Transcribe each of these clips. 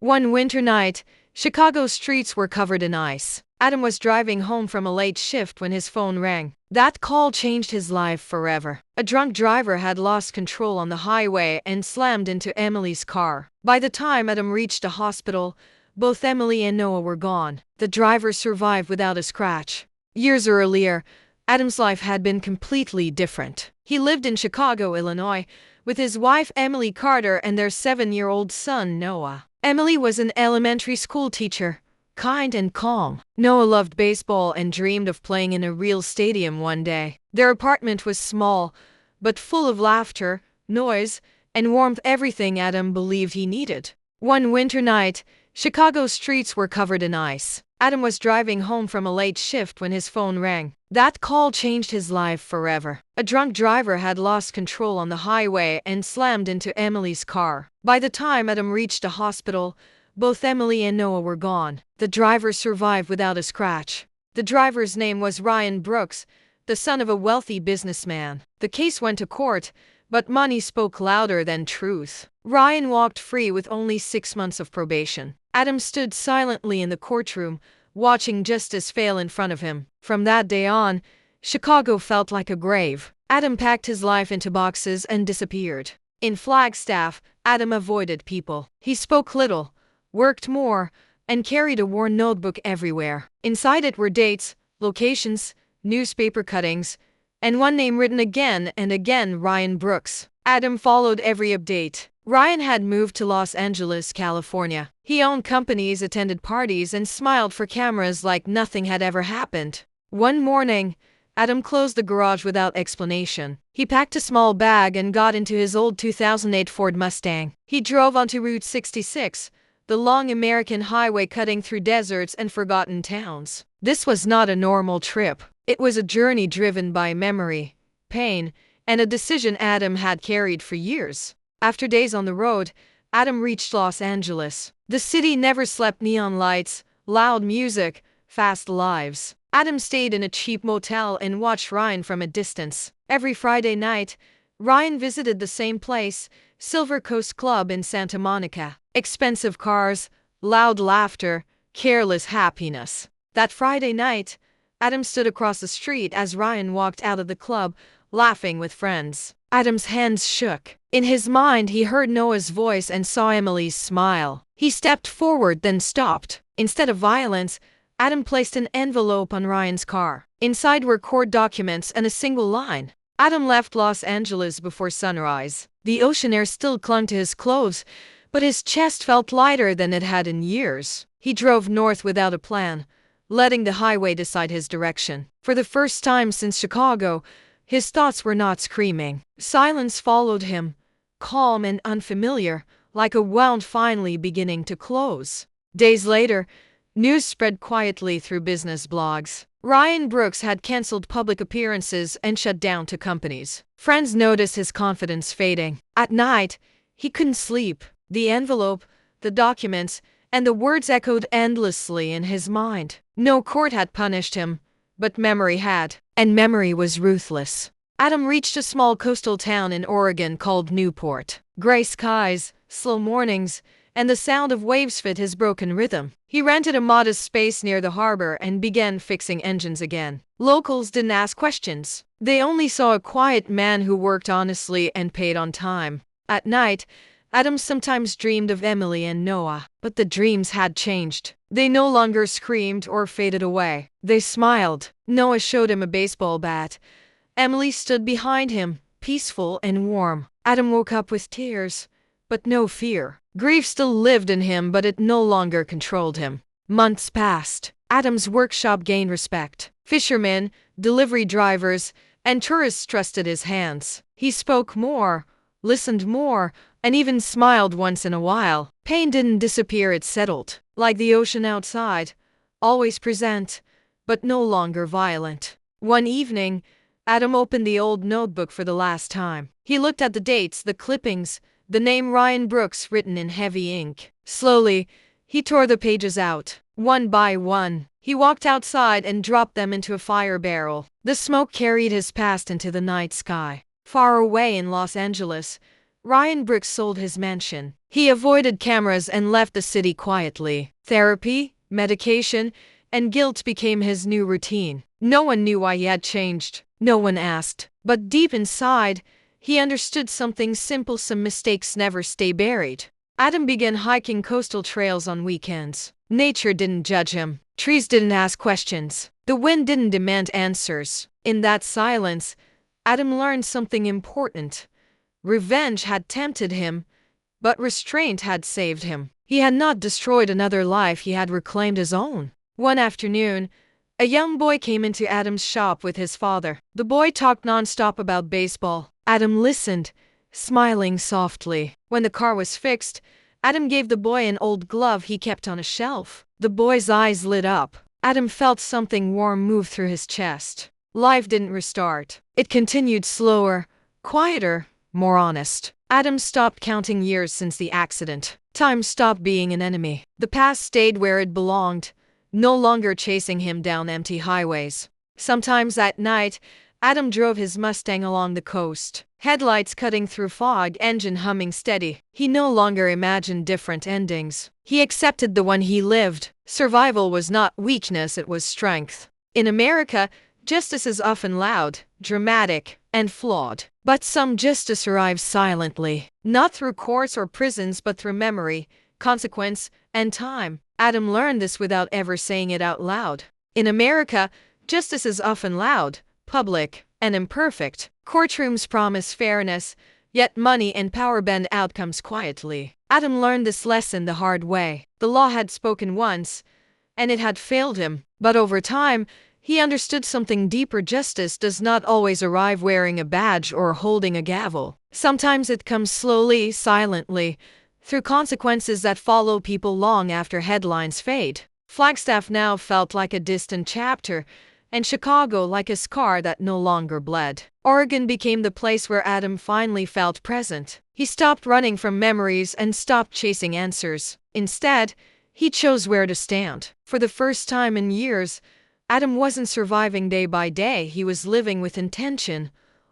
One winter night, Chicago's streets were covered in ice. Adam was driving home from a late shift when his phone rang. That call changed his life forever. A drunk driver had lost control on the highway and slammed into Emily's car. By the time Adam reached the hospital, both Emily and Noah were gone. The driver survived without a scratch. Years earlier, Adam's life had been completely different. He lived in Chicago, Illinois, with his wife Emily Carter and their 7-year-old son Noah. Emily was an elementary school teacher, kind and calm. Noah loved baseball and dreamed of playing in a real stadium one day. Their apartment was small, but full of laughter, noise, and warmth, everything Adam believed he needed. One winter night, Chicago's streets were covered in ice. Adam was driving home from a late shift when his phone rang. That call changed his life forever. A drunk driver had lost control on the highway and slammed into Emily's car. By the time Adam reached the hospital, both Emily and Noah were gone. The driver survived without a scratch. The driver's name was Ryan Brooks, the son of a wealthy businessman. The case went to court, but money spoke louder than truth. Ryan walked free with only 6 months of probation. Adam stood silently in the courtroom, watching justice fail in front of him. From that day on, Chicago felt like a grave. Adam packed his life into boxes and disappeared. In Flagstaff, Adam avoided people. He spoke little, worked more, and carried a worn notebook everywhere. Inside it were dates, locations, newspaper cuttings, and one name written again and again: Ryan Brooks. Adam followed every update. Ryan had moved to Los Angeles, California. He owned companies, attended parties, and smiled for cameras like nothing had ever happened. One morning, Adam closed the garage without explanation. He packed a small bag and got into his old 2008 Ford Mustang. He drove onto Route 66, the long American highway cutting through deserts and forgotten towns. This was not a normal trip. It was a journey driven by memory, pain, and a decision Adam had carried for years. After days on the road, Adam reached Los Angeles. The city never slept: neon lights, loud music, fast lives. Adam stayed in a cheap motel and watched Ryan from a distance. Every Friday night, Ryan visited the same place, Silver Coast Club in Santa Monica. Expensive cars, loud laughter, careless happiness. That Friday night, Adam stood across the street as Ryan walked out of the club, laughing with friends. Adam's hands shook. In his mind, he heard Noah's voice and saw Emily's smile. He stepped forward, then stopped. Instead of violence, Adam placed an envelope on Ryan's car. Inside were court documents and a single line: Adam left Los Angeles before sunrise. The ocean air still clung to his clothes, but his chest felt lighter than it had in years. He drove north without a plan, letting the highway decide his direction. For the first time since Chicago, his thoughts were not screaming. Silence followed him, calm and unfamiliar, like a wound finally beginning to close. Days later, news spread quietly through business blogs. Ryan Brooks had canceled public appearances and shut down two companies. Friends noticed his confidence fading. At night, he couldn't sleep. The envelope, the documents, and the words echoed endlessly in his mind. No court had punished him, but memory had, and memory was ruthless. Adam reached a small coastal town in Oregon called Newport. Gray skies, slow mornings, and the sound of waves fit his broken rhythm. He rented a modest space near the harbor and began fixing engines again. Locals didn't ask questions. They only saw a quiet man who worked honestly and paid on time. At night, Adam sometimes dreamed of Emily and Noah, but the dreams had changed. They no longer screamed or faded away. They smiled. Noah showed him a baseball bat. Emily stood behind him, peaceful and warm. Adam woke up with tears, but no fear. Grief still lived in him, but it no longer controlled him. Months passed. Adam's workshop gained respect. Fishermen, delivery drivers, and tourists trusted his hands. He spoke more, listened more, and even smiled once in a while. Pain didn't disappear, it settled. Like the ocean outside, always present, but no longer violent. One evening, Adam opened the old notebook for the last time. He looked at the dates, the clippings, the name Ryan Brooks written in heavy ink. Slowly, he tore the pages out. One by one, he walked outside and dropped them into a fire barrel. The smoke carried his past into the night sky. Far away in Los Angeles, Ryan Brooks sold his mansion. He avoided cameras and left the city quietly. Therapy, medication, and guilt became his new routine. No one knew why he had changed. No one asked. But deep inside, he understood something simple: some mistakes never stay buried. Adam began hiking coastal trails on weekends. Nature didn't judge him. Trees didn't ask questions. The wind didn't demand answers. In that silence, Adam learned something important. Revenge had tempted him, but restraint had saved him. He had not destroyed another life, he had reclaimed his own. One afternoon, a young boy came into Adam's shop with his father. The boy talked nonstop about baseball. Adam listened, smiling softly. When the car was fixed, Adam gave the boy an old glove he kept on a shelf. The boy's eyes lit up. Adam felt something warm move through his chest. Life didn't restart. It continued, slower, quieter, more honest. Adam stopped counting years since the accident. Time stopped being an enemy. The past stayed where it belonged, no longer chasing him down empty highways. Sometimes at night, Adam drove his Mustang along the coast, headlights cutting through fog, engine humming steady. He no longer imagined different endings. He accepted the one he lived. Survival was not weakness, it was strength. In America, justice is often loud, dramatic, and flawed. But some justice arrives silently, not through courts or prisons, but through memory, consequence, and time. Adam learned this without ever saying it out loud. In America, justice is often loud, public, and imperfect. Courtrooms promise fairness, yet money and power bend outcomes quietly. Adam learned this lesson the hard way. The law had spoken once, and it had failed him. But over time, he understood something deeper. Justice does not always arrive wearing a badge or holding a gavel. Sometimes it comes slowly, silently, through consequences that follow people long after headlines fade. Flagstaff now felt like a distant chapter, and Chicago like a scar that no longer bled. Oregon became the place where Adam finally felt present. He stopped running from memories and stopped chasing answers. Instead, he chose where to stand. For the first time in years, Adam wasn't surviving day by day, he was living with intention,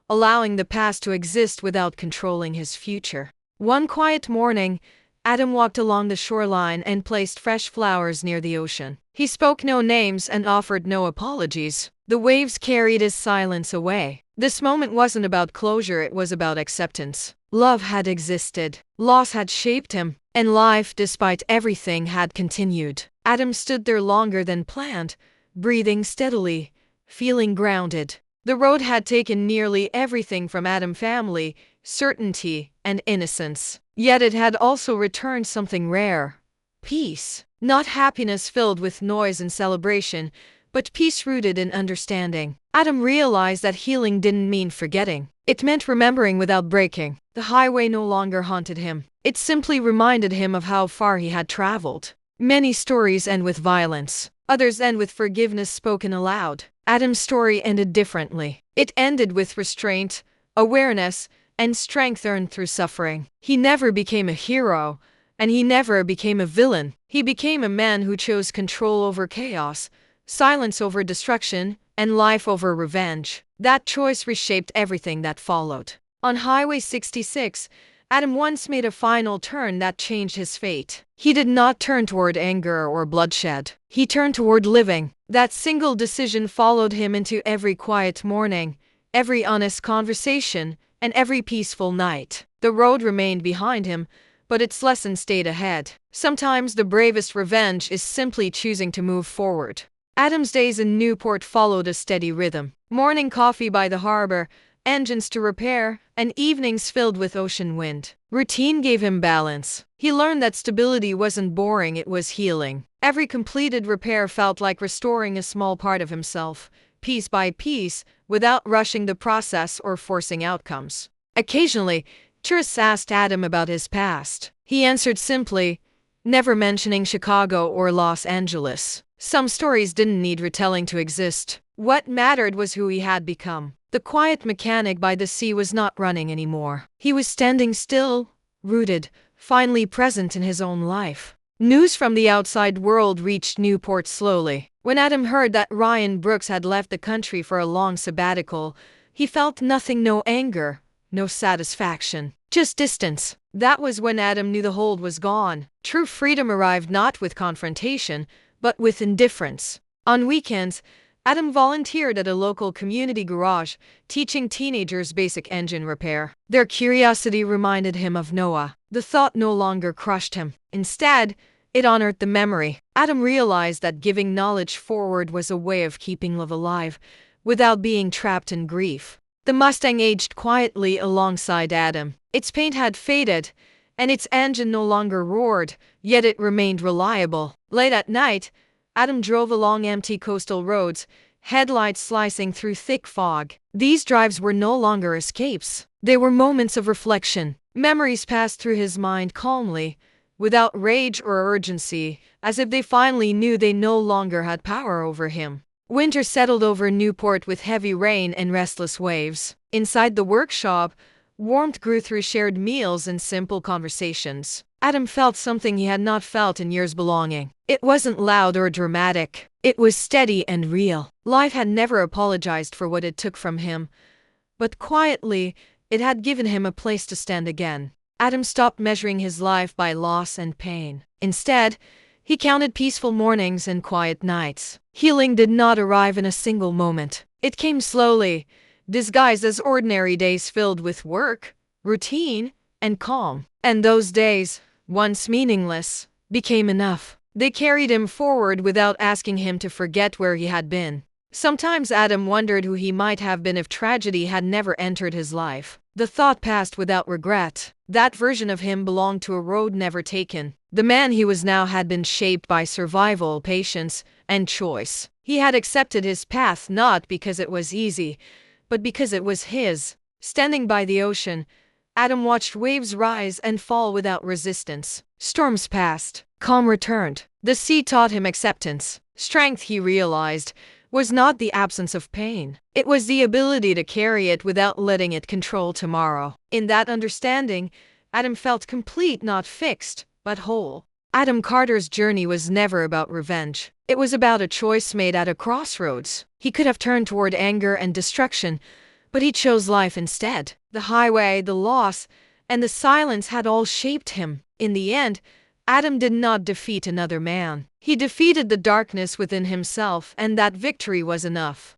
allowing the past to exist without controlling his future. One quiet morning, Adam walked along the shoreline and placed fresh flowers near the ocean. He spoke no names and offered no apologies. The waves carried his silence away. This moment wasn't about closure, it was about acceptance. Love had existed, loss had shaped him, and life, despite everything, had continued. Adam stood there longer than planned, breathing steadily, feeling grounded. The road had taken nearly everything from Adam's family, certainty and innocence. Yet it had also returned something rare: peace. Not happiness filled with noise and celebration, but peace rooted in understanding. Adam realized that healing didn't mean forgetting. It meant remembering without breaking. The highway no longer haunted him. It simply reminded him of how far he had traveled. Many stories end with violence. Others end with forgiveness spoken aloud. Adam's story ended differently. It ended with restraint, awareness, and strength earned through suffering. He never became a hero, and he never became a villain. He became a man who chose control over chaos, silence over destruction, and life over revenge. That choice reshaped everything that followed. On Highway 66, Adam once made a final turn that changed his fate. He did not turn toward anger or bloodshed. He turned toward living. That single decision followed him into every quiet morning, every honest conversation, and every peaceful night. The road remained behind him, but its lesson stayed ahead. Sometimes the bravest revenge is simply choosing to move forward. Adam's days in Newport followed a steady rhythm. Morning coffee by the harbor, engines to repair, and evenings filled with ocean wind. Routine gave him balance. He learned that stability wasn't boring, it was healing. Every completed repair felt like restoring a small part of himself, piece by piece, without rushing the process or forcing outcomes. Occasionally, tourists asked Adam about his past. He answered simply, never mentioning Chicago or Los Angeles. Some stories didn't need retelling to exist. What mattered was who he had become. The quiet mechanic by the sea was not running anymore. He was standing still, rooted, finally present in his own life. News from the outside world reached Newport slowly. When Adam heard that Ryan Brooks had left the country for a long sabbatical, he felt nothing: no anger, no satisfaction, just distance. That was when Adam knew the hold was gone. True freedom arrived not with confrontation, but with indifference. On weekends, Adam volunteered at a local community garage, teaching teenagers basic engine repair. Their curiosity reminded him of Noah. The thought no longer crushed him. Instead, it honored the memory. Adam realized that giving knowledge forward was a way of keeping love alive, without being trapped in grief. The Mustang aged quietly alongside Adam. Its paint had faded, and its engine no longer roared, yet it remained reliable. Late at night, Adam drove along empty coastal roads, headlights slicing through thick fog. These drives were no longer escapes. They were moments of reflection. Memories passed through his mind calmly, without rage or urgency, as if they finally knew they no longer had power over him. Winter settled over Newport with heavy rain and restless waves. Inside the workshop, warmth grew through shared meals and simple conversations. Adam felt something he had not felt in years: belonging. It wasn't loud or dramatic. It was steady and real. Life had never apologized for what it took from him, but quietly, it had given him a place to stand again. Adam stopped measuring his life by loss and pain. Instead, he counted peaceful mornings and quiet nights. Healing did not arrive in a single moment. It came slowly, disguised as ordinary days filled with work, routine, and calm. And those days, once meaningless, became enough. They carried him forward without asking him to forget where he had been. Sometimes Adam wondered who he might have been if tragedy had never entered his life. The thought passed without regret. That version of him belonged to a road never taken. The man he was now had been shaped by survival, patience, and choice. He had accepted his path not because it was easy, but because it was his. Standing by the ocean, Adam watched waves rise and fall without resistance. Storms passed. Calm returned. The sea taught him acceptance. Strength, he realized, was not the absence of pain. It was the ability to carry it without letting it control tomorrow. In that understanding, Adam felt complete, not fixed, but whole. Adam Carter's journey was never about revenge. It was about a choice made at a crossroads. He could have turned toward anger and destruction, but he chose life instead. The highway, the loss, and the silence had all shaped him. In the end, Adam did not defeat another man. He defeated the darkness within himself, and that victory was enough.